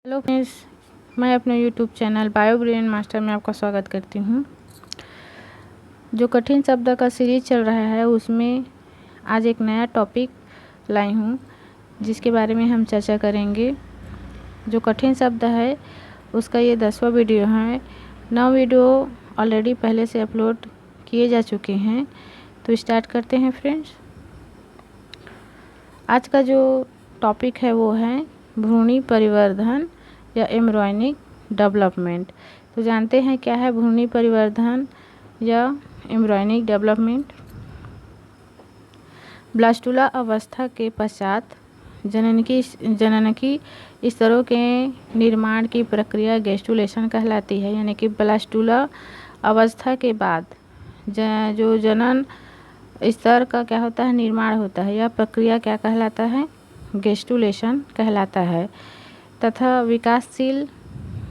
Hello friends, मैं अपने YouTube channel bio brain master में आपका स्वागत करती हूँ। जो कठिन शब्द का सीरीज चल रहा है उसमें आज एक नया टॉपिक लाई हूँ जिसके बारे में हम चर्चा करेंगे। जो कठिन शब्द है उसका ये 10वां वीडियो है। 9 वीडियो ऑलरेडी पहले से अपलोड किए जा चुके हैं। तो स्टार्ट करते हैं फ्रेंड्स। आज का जो टॉपिक है वो है भ्रूणी परिवर्धन या एम्ब्रॉयनिक डेवलपमेंट। तो जानते हैं क्या है भ्रूणी परिवर्धन या एम्ब्रॉयनिक डेवलपमेंट। ब्लास्टुला अवस्था के पश्चात जननकी स्तरों के निर्माण की प्रक्रिया गैस्ट्रुलेशन कहलाती है। यानी कि ब्लास्टुला अवस्था के बाद जो जनन स्तर का क्या होता है, निर्माण होता है, यह प्रक्रिया क्या कहलाता है, गैस्ट्रुलेशन कहलाता है। तथा विकासशील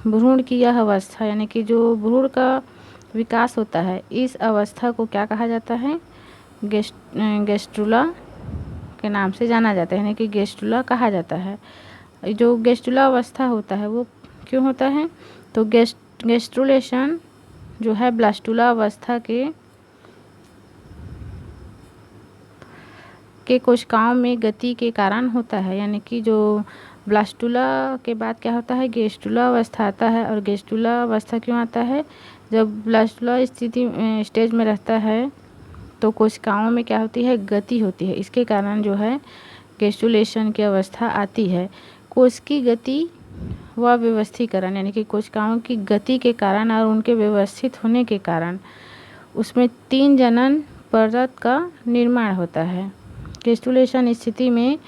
भ्रूण की यह अवस्था यानी कि जो भ्रूण का विकास होता है इस अवस्था को क्या कहा जाता है, गैस्ट्रुला के नाम से जाना जाता है। यानी कि गैस्ट्रुला कहा जाता है। जो गैस्ट्रुला अवस्था होता है वो क्यों होता है, तो गैस्ट्रुलेशन जो है ब्लास्टुला अवस्था के कोशिकाओं में गति के कारण होता है। यानी कि जो ब्लास्टुला के बाद क्या होता है, गैस्ट्रुला अवस्था आता है। और गैस्ट्रुला अवस्था क्यों आता है, जब ब्लास्टुला स्टेज में रहता है तो कोशिकाओं में क्या होती है, गति होती है। इसके कारण जो है गैस्ट्रुलेशन की अवस्था आती है। कोश की गति व व्यवस्थीकरण यानी कि कोशिकाओं की गति के कारण और उनके व्यवस्थित होने के कारण उसमें 3 जनन परत का निर्माण होता है। गैस्ट्रुलेशन स्थिति में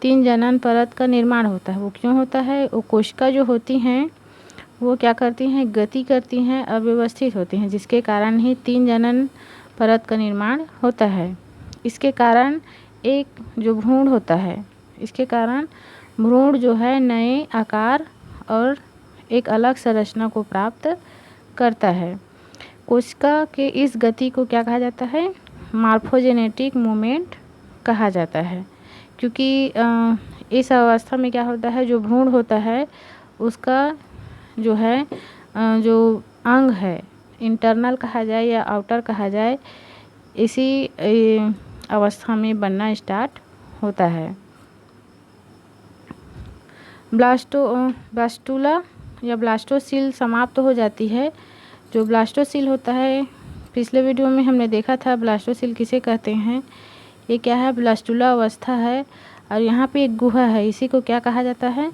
3 जनन परत का निर्माण होता है। वो क्यों होता है, वो कोशिका जो होती हैं वो क्या करती हैं, गति करती हैं, अव्यवस्थित होती हैं, जिसके कारण ही 3 जनन परत का निर्माण होता है। इसके कारण एक जो भ्रूण होता है, इसके कारण भ्रूण जो है नए आकार और एक अलग संरचना को प्राप्त करता है। कोशिका के इस गति को क्या कहा जाता है, मॉर्फोजेनेटिक मूवमेंट कहा जाता है। क्योंकि इस अवस्था में क्या होता है, जो भ्रूण होता है उसका जो है जो अंग है, इंटरनल कहा जाए या आउटर कहा जाए, इसी अवस्था में बनना स्टार्ट होता है। ब्लास्टुला या ब्लास्टोसिल समाप्त हो जाती है। जो ब्लास्टोसिल होता है, पिछले वीडियो में हमने देखा था ब्लास्टोसिल किसे कहते हैं। ये क्या है, ब्लास्टुला अवस्था है और यहाँ पे एक गुहा है, इसी को क्या कहा जाता है,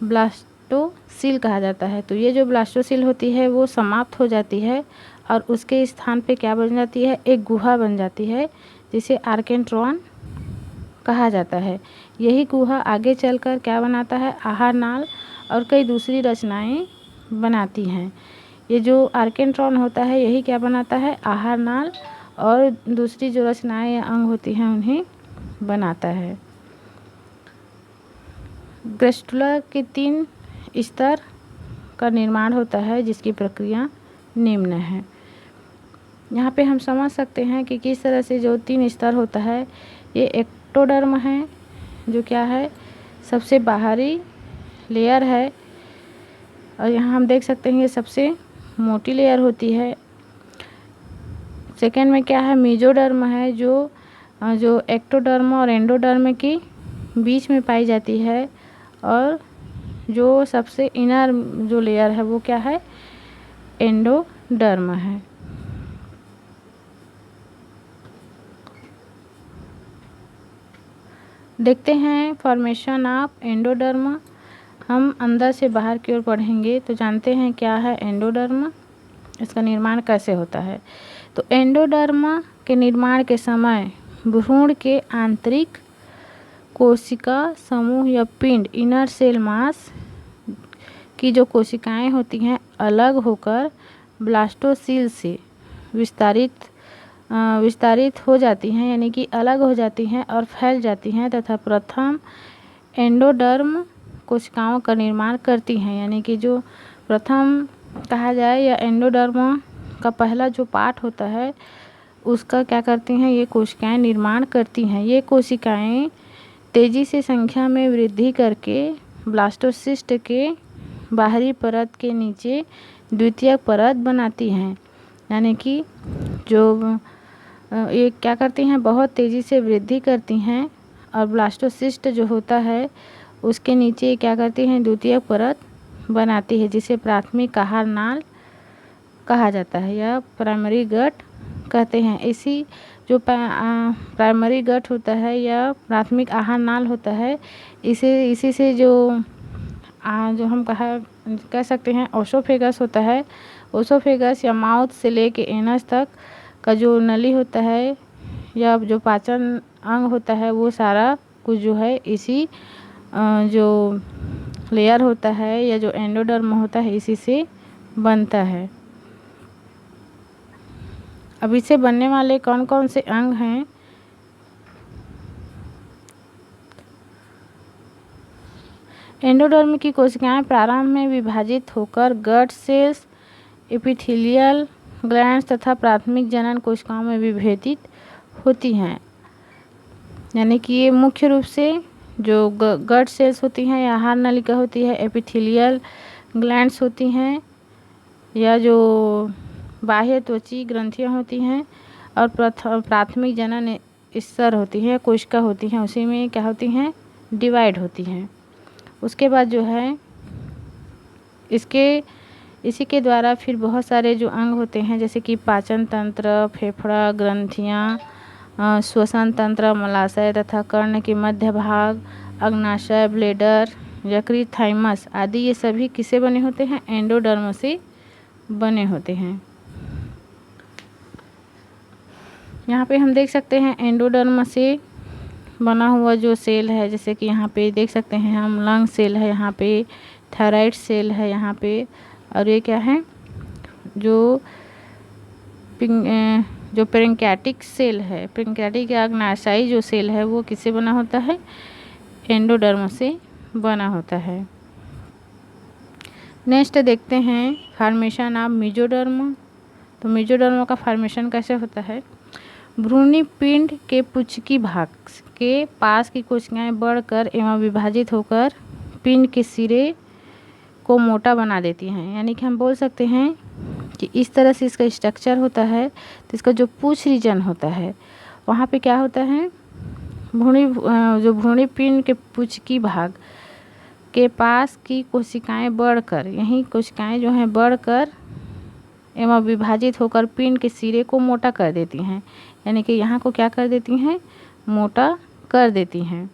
ब्लास्टोसिल कहा जाता है। तो ये जो ब्लास्टोसिल होती है वो समाप्त हो जाती है और उसके स्थान पे क्या बन जाती है, एक गुहा बन जाती है जिसे आर्केंट्रॉन कहा जाता है। यही गुहा आगे चलकर क्या बनाता है, आहार नाल और कई दूसरी रचनाएं बनाती हैं। ये जो आर्केंट्रॉन होता है यही क्या बनाता है, आहार नाल और दूसरी जो रचनाएं या अंग होती हैं उन्हें बनाता है। गैस्ट्रुला के 3 स्तर का निर्माण होता है जिसकी प्रक्रिया निम्न है। यहाँ पे हम समझ सकते हैं कि किस तरह से जो 3 स्तर होता है, ये एक्टोडर्म है जो क्या है, सबसे बाहरी लेयर है। और यहाँ हम देख सकते हैं ये सबसे मोटी लेयर होती है। सेकेंड में क्या है, मेसोडर्म है जो एक्टोडर्म और एंडोडर्म के बीच में पाई जाती है। और जो सबसे इनर जो लेयर है वो क्या है, एंडोडर्म है। देखते हैं फॉर्मेशन ऑफ एंडोडर्म। हम अंदर से बाहर की ओर पढ़ेंगे तो जानते हैं क्या है एंडोडर्म, इसका निर्माण कैसे होता है। तो एंडोडर्म के निर्माण के समय भ्रूण के आंतरिक कोशिका समूह या पिंड, इनर सेल मास की जो कोशिकाएं होती हैं अलग होकर ब्लास्टोसिल से विस्तारित हो जाती हैं। यानी कि अलग हो जाती हैं और फैल जाती हैं तथा प्रथम एंडोडर्म कोशिकाओं का निर्माण करती हैं। यानी कि जो प्रथम कहा जाए या एंडोडर्म का पहला जो पार्ट होता है उसका क्या करती हैं, ये कोशिकाएं निर्माण करती हैं। ये कोशिकाएं तेज़ी से संख्या में वृद्धि करके ब्लास्टोसिस्ट के बाहरी परत के नीचे द्वितीयक परत बनाती हैं। यानी कि जो ये क्या करती हैं, बहुत तेज़ी से वृद्धि करती हैं और ब्लास्टोसिस्ट जो होता है उसके नीचे क्या करती हैं, द्वितीयक परत बनाती है, जिसे प्राथमिक आहार नाल कहा जाता है या प्राइमरी गट कहते हैं। इसी जो प्राइमरी गट होता है या प्राथमिक आहार नाल होता है, इसी से जो हम कह सकते हैं ओसोफेगस होता है। ओसोफेगस या माउथ से लेके एनस तक का जो नली होता है या जो पाचन अंग होता है, वो सारा कुछ जो है इसी जो लेयर होता है या जो एंडोडर्म होता है इसी से बनता है। अब इसे बनने वाले कौन कौन से अंग हैं? एंडोडर्म की कोशिकाएं प्रारंभ में विभाजित होकर गट सेल्स, एपिथेलियल ग्लैंड्स तथा प्राथमिक जनन कोशिकाओं में विभेदित होती हैं। यानी कि ये मुख्य रूप से जो गट सेल्स होती हैं या आहार नलिका होती है, एपिथेलियल ग्लैंड्स होती हैं या जो बाह्य त्वची ग्रंथियां होती हैं और प्राथमिक जनन स्तर होती है, कोशिका होती हैं, उसी में क्या होती हैं, डिवाइड होती हैं। उसके बाद जो है इसी के द्वारा फिर बहुत सारे जो अंग होते हैं, जैसे कि पाचन तंत्र, फेफड़ा, ग्रंथियाँ, श्वसन तंत्र, मलाशय तथा कर्ण के मध्य भाग, अग्नाशय, ब्लेडर, यकृत, थाइमस आदि, ये सभी किससे बने होते हैं, एंडोडर्म से बने होते हैं। यहाँ पे हम देख सकते हैं एंडोडर्म से बना हुआ जो सेल है, जैसे कि यहाँ पे देख सकते हैं हम लंग सेल है, यहाँ पे थायराइड सेल है यहाँ पे, और ये क्या है, जो पेरिंकियाटिक सेल है, पेरिंकियाटिक या अग्नाशयी जो सेल है वो किससे बना होता है, एंडोडर्म से बना होता है। नेक्स्ट देखते हैं फॉर्मेशन ऑफ मेसोडर्म। तो मेसोडर्म का फॉर्मेशन कैसे होता है? भ्रूणी पिंड के पुच्छकी भाग के पास की कोशिकाएं बढ़कर एवं विभाजित होकर पिंड के सिरे को मोटा बना देती हैं। यानी कि हम बोल सकते हैं कि इस तरह से इसका स्ट्रक्चर होता है। तो इसका जो पूछ रीजन होता है वहाँ पे क्या होता है, भ्रूणी पिंड के पुच्छकी भाग के पास की कोशिकाएं बढ़कर, यही कोशिकाएं जो हैं बढ़कर एवं विभाजित होकर पिंड के सिरे को मोटा कर देती हैं। यानी कि यहाँ को क्या कर देती हैं, मोटा कर देती हैं।